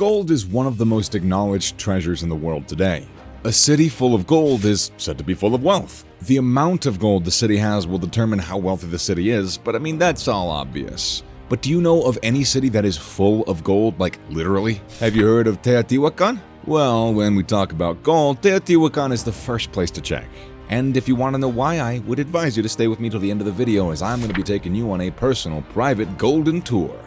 Gold is one of the most acknowledged treasures in the world today. A city full of gold is said to be full of wealth. The amount of gold the city has will determine how wealthy the city is, but I mean, that's all obvious. But do you know of any city that is full of gold, like literally? Have you heard of Teotihuacan? Well, when we talk about gold, Teotihuacan is the first place to check. And if you want to know why, I would advise you to stay with me till the end of the video, as I'm going to be taking you on a personal, private golden tour.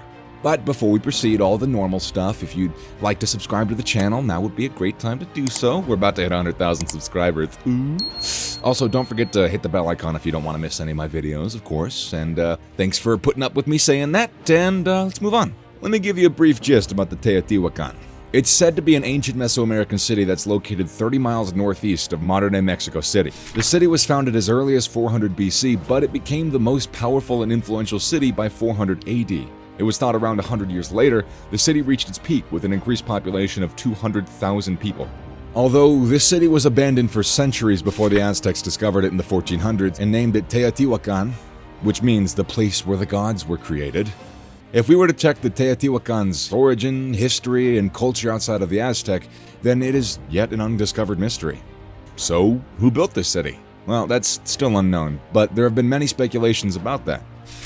But before we proceed, all the normal stuff, if you'd like to subscribe to the channel, now would be a great time to do so. We're about to hit 100,000 subscribers. Ooh. Also, don't forget to hit the bell icon if you don't want to miss any of my videos, of course. And thanks for putting up with me saying that, and let's move on. Let me give you a brief gist about the Teotihuacan. It's said to be an ancient Mesoamerican city that's located 30 miles northeast of modern-day Mexico City. The city was founded as early as 400 BC, but it became the most powerful and influential city by 400 AD. It was thought around 100 years later, the city reached its peak with an increased population of 200,000 people. Although this city was abandoned for centuries before the Aztecs discovered it in the 1400s and named it Teotihuacan, which means the place where the gods were created. If we were to check the Teotihuacan's origin, history, and culture outside of the Aztec, then it is yet an undiscovered mystery. So, who built this city? Well, that's still unknown, but there have been many speculations about that.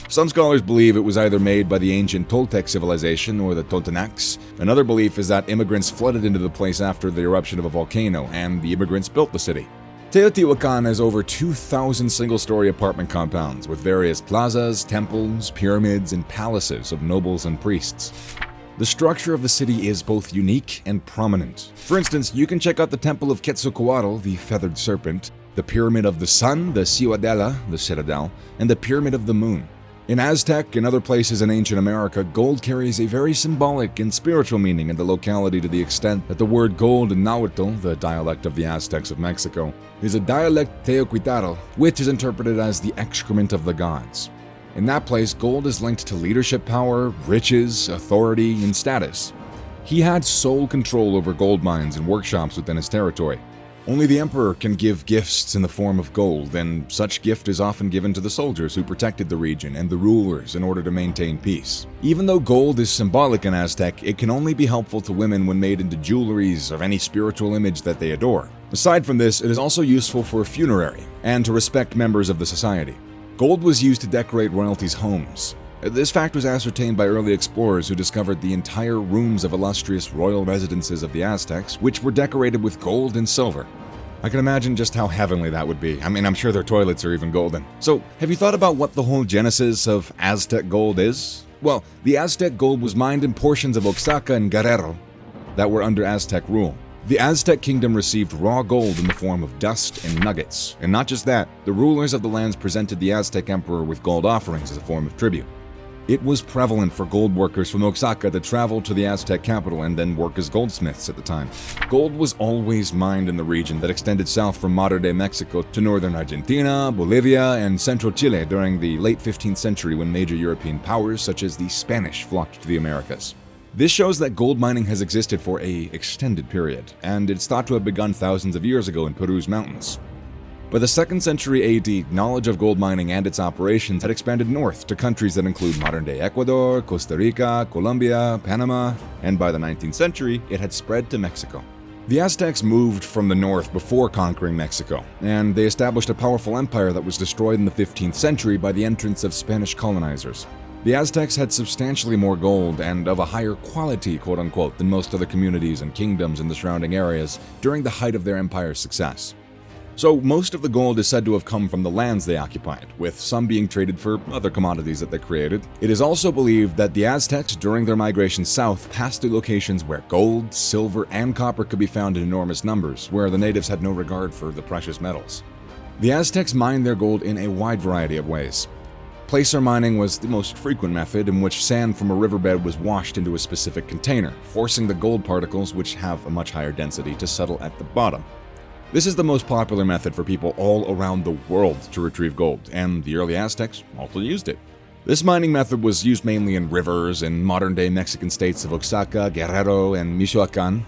Some scholars believe it was either made by the ancient Toltec civilization or the Totonacs. Another belief is that immigrants flooded into the place after the eruption of a volcano, and the immigrants built the city. Teotihuacan has over 2,000 single-story apartment compounds with various plazas, temples, pyramids, and palaces of nobles and priests. The structure of the city is both unique and prominent. For instance, you can check out the Temple of Quetzalcoatl, the feathered serpent, the Pyramid of the Sun, the Ciudadela, the Citadel, and the Pyramid of the Moon. In Aztec and other places in ancient America, gold carries a very symbolic and spiritual meaning in the locality, to the extent that the word gold in Nahuatl, the dialect of the Aztecs of Mexico, is a dialect Teotihuacan, which is interpreted as the excrement of the gods. In that place, gold is linked to leadership power, riches, authority, and status. He had sole control over gold mines and workshops within his territory. Only the emperor can give gifts in the form of gold, and such gift is often given to the soldiers who protected the region and the rulers in order to maintain peace. Even though gold is symbolic in Aztec, it can only be helpful to women when made into jewelries of any spiritual image that they adore. Aside from this, it is also useful for funerary and to respect members of the society. Gold was used to decorate royalties' homes. This fact was ascertained by early explorers who discovered the entire rooms of illustrious royal residences of the Aztecs, which were decorated with gold and silver. I can imagine just how heavenly that would be. I mean, I'm sure their toilets are even golden. So, have you thought about what the whole genesis of Aztec gold is? Well, the Aztec gold was mined in portions of Oaxaca and Guerrero that were under Aztec rule. The Aztec kingdom received raw gold in the form of dust and nuggets. And not just that, the rulers of the lands presented the Aztec emperor with gold offerings as a form of tribute. It was prevalent for gold workers from Oaxaca to travel to the Aztec capital and then work as goldsmiths at the time. Gold was always mined in the region that extended south from modern-day Mexico to northern Argentina, Bolivia, and central Chile during the late 15th century, when major European powers such as the Spanish flocked to the Americas. This shows that gold mining has existed for an extended period, and it's thought to have begun thousands of years ago in Peru's mountains. By the 2nd century AD, knowledge of gold mining and its operations had expanded north to countries that include modern-day Ecuador, Costa Rica, Colombia, Panama, and by the 19th century, it had spread to Mexico. The Aztecs moved from the north before conquering Mexico, and they established a powerful empire that was destroyed in the 15th century by the entrance of Spanish colonizers. The Aztecs had substantially more gold and of a higher quality, quote-unquote, than most other communities and kingdoms in the surrounding areas during the height of their empire's success. So most of the gold is said to have come from the lands they occupied, with some being traded for other commodities that they created. It is also believed that the Aztecs, during their migration south, passed through locations where gold, silver, and copper could be found in enormous numbers, where the natives had no regard for the precious metals. The Aztecs mined their gold in a wide variety of ways. Placer mining was the most frequent method, in which sand from a riverbed was washed into a specific container, forcing the gold particles, which have a much higher density, to settle at the bottom. This is the most popular method for people all around the world to retrieve gold, and the early Aztecs also used it. This mining method was used mainly in rivers in modern-day Mexican states of Oaxaca, Guerrero, and Michoacan.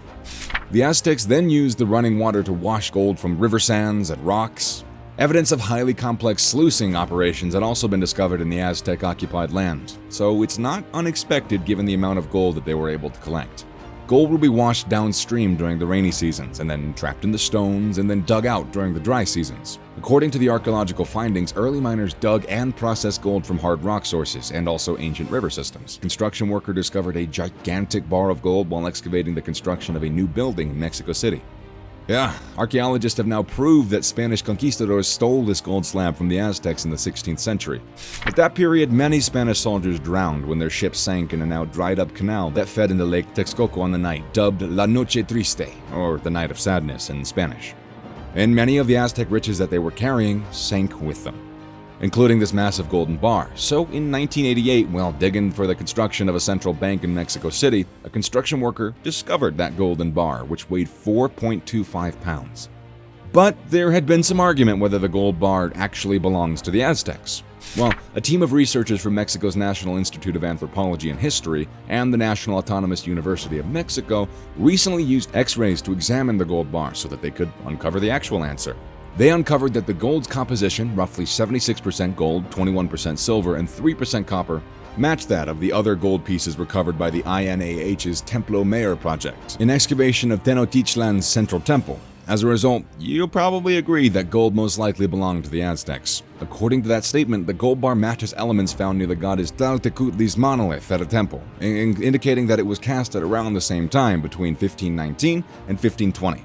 The Aztecs then used the running water to wash gold from river sands and rocks. Evidence of highly complex sluicing operations had also been discovered in the Aztec-occupied land, so it's not unexpected given the amount of gold that they were able to collect. Gold would be washed downstream during the rainy seasons, and then trapped in the stones, and then dug out during the dry seasons. According to the archaeological findings, early miners dug and processed gold from hard rock sources and also ancient river systems. Construction worker discovered a gigantic bar of gold while excavating the construction of a new building in Mexico City. Yeah, archaeologists have now proved that Spanish conquistadors stole this gold slab from the Aztecs in the 16th century. At that period, many Spanish soldiers drowned when their ships sank in a now dried-up canal that fed into Lake Texcoco on the night, dubbed La Noche Triste, or the Night of Sadness in Spanish. And many of the Aztec riches that they were carrying sank with them, including this massive golden bar. So in 1988, while digging for the construction of a central bank in Mexico City, a construction worker discovered that golden bar, which weighed 4.25 pounds. But there had been some argument whether the gold bar actually belongs to the Aztecs. Well, a team of researchers from Mexico's National Institute of Anthropology and History and the National Autonomous University of Mexico recently used X-rays to examine the gold bar so that they could uncover the actual answer. They uncovered that the gold's composition, roughly 76% gold, 21% silver, and 3% copper, matched that of the other gold pieces recovered by the INAH's Templo Mayor project, an excavation of Tenochtitlan's central temple. As a result, you'll probably agree that gold most likely belonged to the Aztecs. According to that statement, the gold bar matches elements found near the goddess Tlaltecutli's monolith at a temple, indicating that it was cast at around the same time, between 1519 and 1520.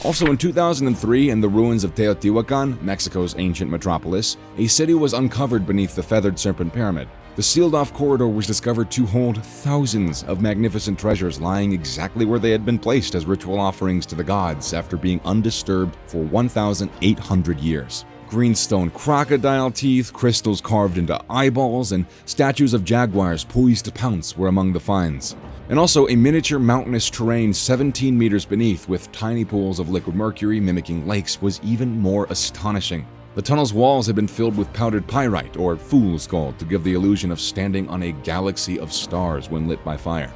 Also in 2003, in the ruins of Teotihuacan, Mexico's ancient metropolis, a city was uncovered beneath the Feathered Serpent Pyramid. The sealed-off corridor was discovered to hold thousands of magnificent treasures lying exactly where they had been placed as ritual offerings to the gods after being undisturbed for 1,800 years. Greenstone crocodile teeth, crystals carved into eyeballs, and statues of jaguars poised to pounce were among the finds. And also a miniature mountainous terrain 17 meters beneath with tiny pools of liquid mercury mimicking lakes was even more astonishing. The tunnel's walls had been filled with powdered pyrite, or fool's gold, to give the illusion of standing on a galaxy of stars when lit by fire.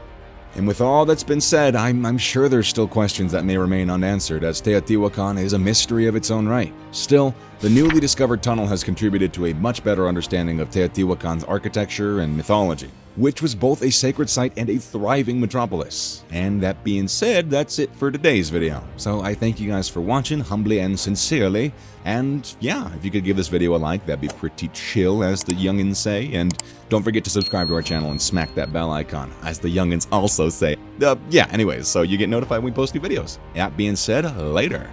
And with all that's been said, I'm sure there's still questions that may remain unanswered, as Teotihuacan is a mystery of its own right. Still, the newly discovered tunnel has contributed to a much better understanding of Teotihuacan's architecture and mythology, which was both a sacred site and a thriving metropolis. And that being said, that's it for today's video. So I thank you guys for watching, humbly and sincerely. And yeah, if you could give this video a like, that'd be pretty chill, as the youngins say. And don't forget to subscribe to our channel and smack that bell icon, as the youngins also say. Yeah, anyways, so you get notified when we post new videos. That being said, later.